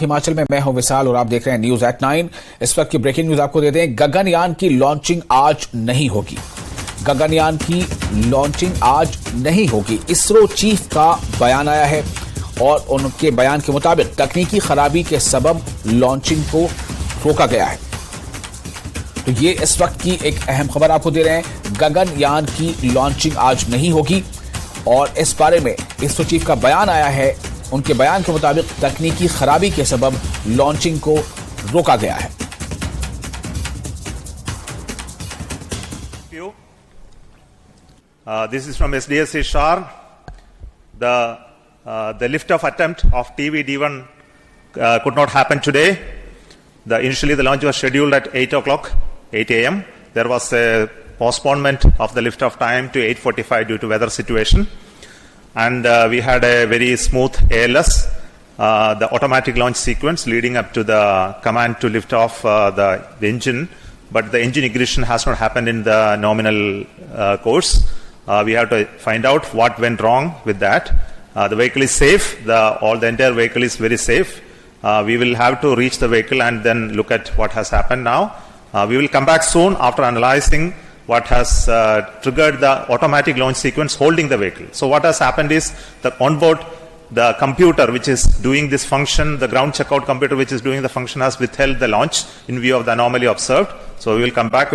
हिमाचल में मैं हूं विशाल और आप देख रहे हैं न्यूज एट 9। इस वक्त की ब्रेकिंग न्यूज आपको देते हैं। गगनयान की लॉन्चिंग आज नहीं होगी। गगनयान की लॉन्चिंग आज नहीं होगी। इसरो चीफ का बयान आया है और उनके बयान के मुताबिक तकनीकी खराबी के सबब लॉन्चिंग को रोका गया है। तो ये इस वक्त की एक अहम खबर आपको दे रहे हैं। गगनयान की लॉन्चिंग आज नहीं होगी और इस बारे में इसरो चीफ का बयान आया है। उनके बयान के मुताबिक तकनीकी खराबी के सबब लॉन्चिंग को रोका गया है। This is from SDS Ishar. The lift-off attempt of TV-D1 could not happen today. Initially, the launch was scheduled at 8 a.m. There was a postponement of the lift-off time to 8:45 due to weather situation. And we had a very smooth ALS, the automatic launch sequence leading up to the command to lift off the engine. But the engine ignition has not happened in the nominal course. We have to find out what went wrong with that. The vehicle is safe. The entire vehicle is very safe. We will have to reach the vehicle and then look at what has happened now. We will come back soon after analyzing what has triggered the automatic launch sequence holding the vehicle. So what has happened is that onboard the computer which is doing this function, the ground checkout computer which is doing the function has withheld the launch in view of the anomaly observed. So we will come back